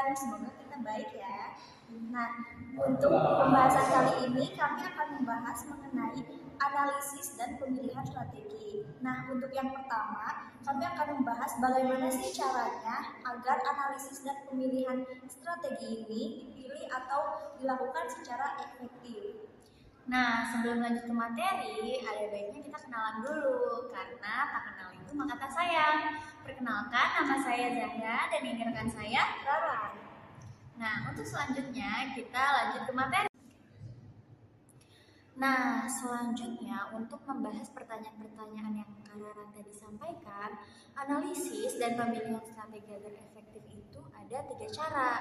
kalian? Semoga kita baik ya. Nah, untuk pembahasan kali ini kami akan membahas mengenai analisis dan pemilihan strategi. Nah, untuk yang pertama, kami akan membahas bagaimana sih caranya agar analisis dan pemilihan strategi ini dipilih atau dilakukan secara efektif. Nah, sebelum lanjut ke materi, ada baiknya kita kenalan dulu, karena tak kenal itu maka tak sayang. Perkenalkan, nama saya Zahra dan ini rekan saya, Rara. Nah, untuk selanjutnya kita lanjut ke materi. Nah, selanjutnya untuk membahas pertanyaan-pertanyaan yang Kak Rara tadi sampaikan, analisis dan pemilihan strategi agar efektif itu ada 3 cara.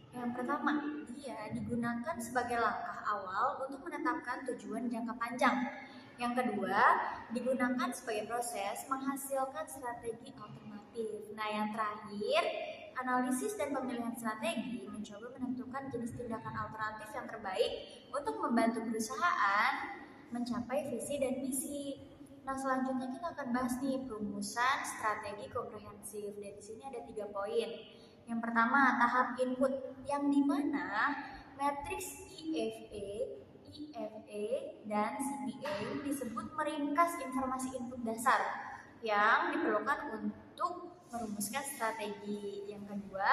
Yang pertama, dia digunakan sebagai langkah awal untuk menetapkan tujuan jangka panjang. Yang kedua, digunakan sebagai proses menghasilkan strategi alternatif. Nah, yang terakhir, analisis dan pemilihan strategi mencoba menentukan jenis tindakan alternatif yang terbaik untuk membantu perusahaan mencapai visi dan misi. Nah, selanjutnya kita akan bahas nih perumusan strategi komprehensif. Dan di sini ada 3 poin. Yang pertama, tahap input, yang dimana matriks EFA, dan CPA disebut meringkas informasi input dasar yang diperlukan untuk merumuskan strategi. Yang kedua,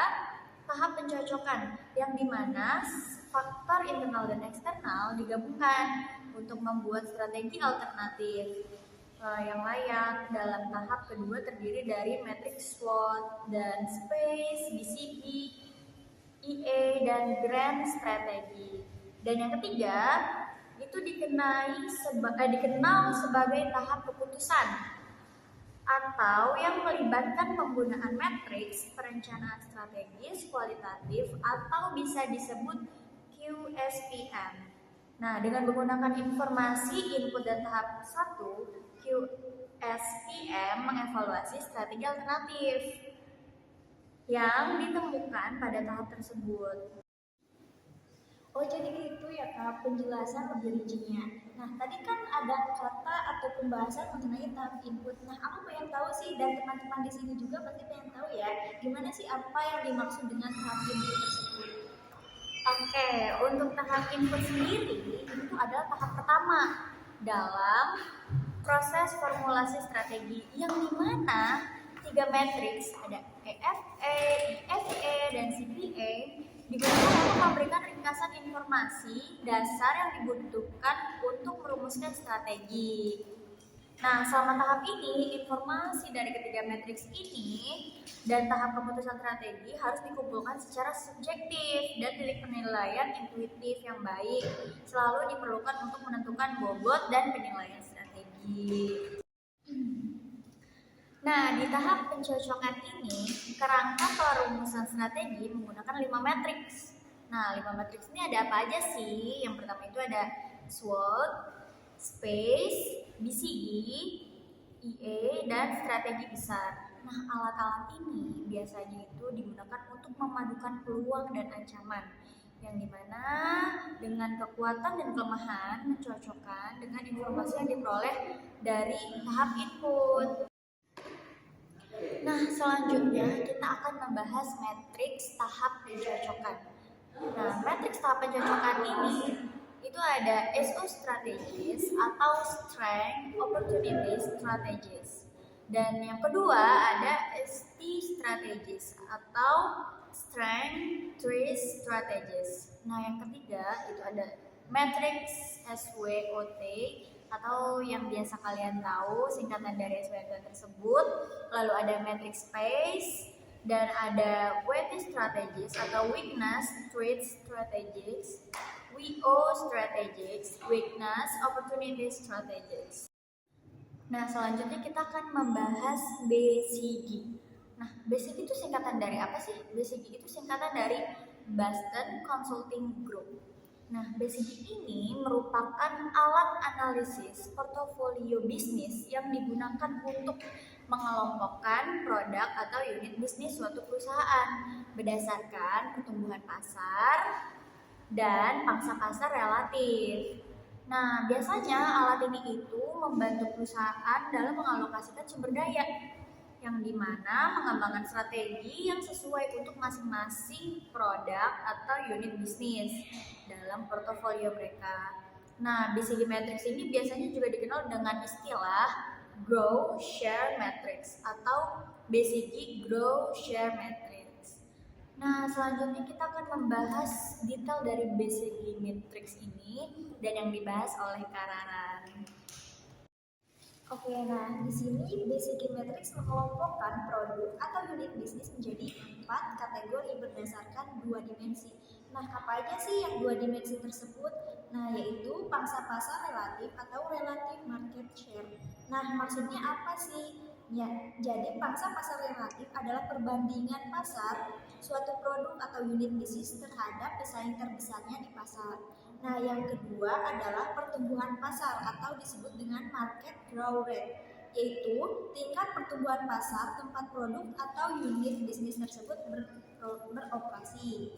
tahap pencocokan, yang dimana faktor internal dan eksternal digabungkan untuk membuat strategi alternatif yang layak. Dalam tahap kedua terdiri dari matriks SWOT dan space, BCG, EA, dan grand strategi. Dan yang ketiga itu dikenal sebagai tahap keputusan atau yang melibatkan penggunaan matriks perencanaan strategis kualitatif atau bisa disebut QSPM. Nah, dengan menggunakan informasi input dan tahap 1, QSPM mengevaluasi strategi alternatif yang ditemukan pada tahap tersebut. Oh, jadi gitu ya Kak penjelasan lebih rincinya. Nah, tadi kan ada kata atau pembahasan mengenai tahap input. Nah, aku pengen tahu sih, dan teman-teman di sini juga pasti pengen tahu ya, gimana sih apa yang dimaksud dengan tahap input tersebut. Oke, untuk tahap input sendiri itu adalah tahap pertama dalam proses formulasi strategi, yang dimana 3 matriks ada EFA, EFA, dan CPA digunakan untuk memberikan ringkasan informasi dasar yang dibutuhkan untuk merumuskan strategi. Nah, selama tahap ini, informasi dari ketiga matriks ini dan tahap keputusan strategi harus dikumpulkan secara subjektif dan titik penilaian intuitif yang baik selalu diperlukan untuk menentukan bobot dan penilaian strategi. Nah, di tahap pencocokan ini, kerangka perumusan strategi menggunakan 5 matriks. Nah, 5 matriks ini ada apa aja sih? Yang pertama itu ada SWOT, space, BCG, EA, dan strategi besar. Nah, alat-alat ini biasanya itu digunakan untuk memadukan peluang dan ancaman, yang dimana dengan kekuatan dan kelemahan mencocokkan dengan informasi yang diperoleh dari tahap input. Nah, selanjutnya kita akan membahas matriks tahap pencocokan. Nah, matriks tahap pencocokan ini itu ada SO strategis atau strength opportunity strategis. Dan yang kedua ada ST strategis atau strength twist strategis. Nah, yang ketiga itu ada matriks SWOT atau yang biasa kalian tahu singkatan dari SWOT tersebut. Lalu ada matriks space dan ada weakness strategis atau weakness twist strategis, WO strategies, weakness opportunity strategies. Nah, selanjutnya kita akan membahas BCG. Nah, BCG itu singkatan dari apa sih? BCG itu singkatan dari Boston Consulting Group. Nah, BCG ini merupakan alat analisis portofolio bisnis yang digunakan untuk mengelompokkan produk atau unit bisnis suatu perusahaan berdasarkan pertumbuhan pasar dan pangsa pasar relatif. Nah, biasanya alat ini itu membantu perusahaan dalam mengalokasikan sumber daya yang dimana mengembangkan strategi yang sesuai untuk masing-masing produk atau unit bisnis dalam portofolio mereka. Nah, BCG Matrix ini biasanya juga dikenal dengan istilah Grow Share Matrix atau BCG Grow Share Matrix. Nah, selanjutnya kita akan membahas detail dari BCG Matrix ini dan yang dibahas oleh Kak Raran. Oke, nah di sini BCG Matrix mengelompokkan produk atau unit bisnis menjadi 4 kategori berdasarkan 2 dimensi. Nah, apa aja sih yang 2 dimensi tersebut? Nah, yaitu pangsa pasar relatif atau relative market share. Nah, maksudnya apa sih? Ya, jadi pangsa pasar relatif adalah perbandingan pasar suatu produk atau unit bisnis terhadap pesaing terbesarnya di pasar. Nah, yang kedua adalah pertumbuhan pasar atau disebut dengan market growth rate, yaitu tingkat pertumbuhan pasar tempat produk atau unit bisnis tersebut beroperasi.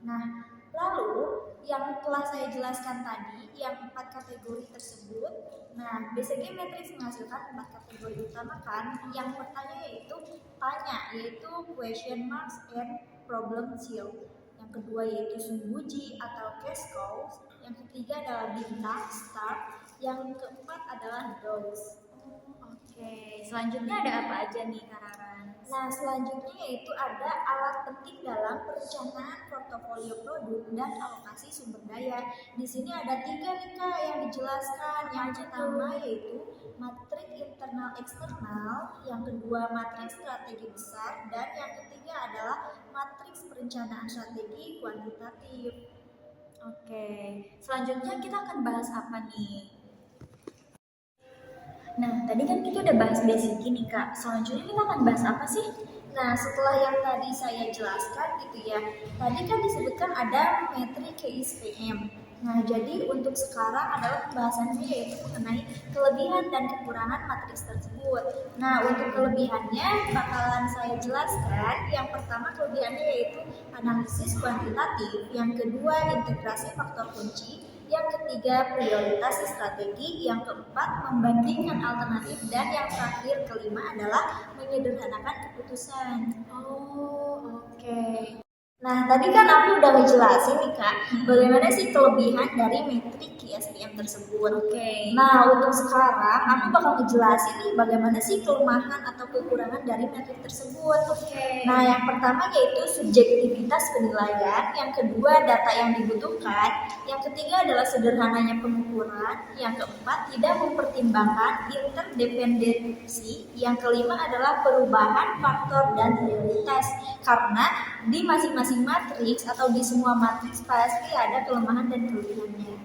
Nah, lalu yang telah saya jelaskan tadi, yang 4 kategori tersebut, nah BCG Matrix menghasilkan 4 kategori utama kan. Yang pertama yaitu question marks and problem child. Yang kedua yaitu sumbuji atau cash cows. Yang ketiga adalah bintang star. Yang keempat adalah dogs. Oke, selanjutnya ada apa aja nih Kak Raran? Nah, selanjutnya yaitu ada alat penting dalam perencanaan portofolio produk dan alokasi sumber daya. Di sini ada 3 nih Kak yang dijelaskan. Yang pertama yaitu matriks internal eksternal, yang kedua matriks strategi besar, dan yang ketiga adalah matriks perencanaan strategi kuantitatif. Oke, selanjutnya kita akan bahas apa nih? Nah, tadi kan kita udah bahas basic nih Kak. Selanjutnya kita akan bahas apa sih? Nah, setelah yang tadi saya jelaskan gitu ya, tadi kan disebutkan ada metrik KSPM. Nah, jadi untuk sekarang adalah pembahasannya yaitu mengenai kelebihan dan kekurangan matriks tersebut. Nah, untuk kelebihannya bakalan saya jelaskan. Yang pertama kelebihannya yaitu analisis kuantitatif, yang kedua integrasi faktor kunci, yang ketiga prioritas strategi, yang keempat membandingkan alternatif, dan yang terakhir kelima adalah menyederhanakan keputusan. Oh, oke. Nah, tadi kan aku udah ngejelasin nih Kak, bagaimana sih kelebihan dari metrik KSPM tersebut. Oke. Nah, untuk sekarang aku bakal ngejelasin nih bagaimana sih kelemahan atau kekurangan dari metrik tersebut. Oke. Nah, yang pertama yaitu subjektivitas penilaian, yang kedua data yang dibutuhkan, yang ketiga adalah sederhananya pengukuran, yang keempat tidak mempertimbangkan interdependensi, yang kelima adalah perubahan faktor dan prioritas. Karena di masing-masing matriks atau di semua matriks pasti ada kelemahan dan kelebihannya.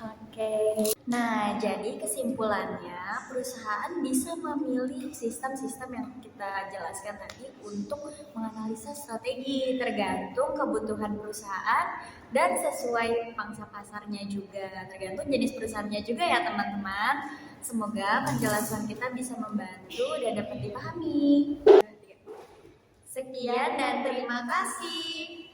Oke. Nah, jadi kesimpulannya perusahaan bisa memilih sistem-sistem yang kita jelaskan tadi untuk menganalisa strategi tergantung kebutuhan perusahaan dan sesuai pangsa pasarnya juga, tergantung jenis perusahaannya juga ya teman-teman. Semoga penjelasan kita bisa membantu dan dapat dipahami. Sekian dan terima kasih.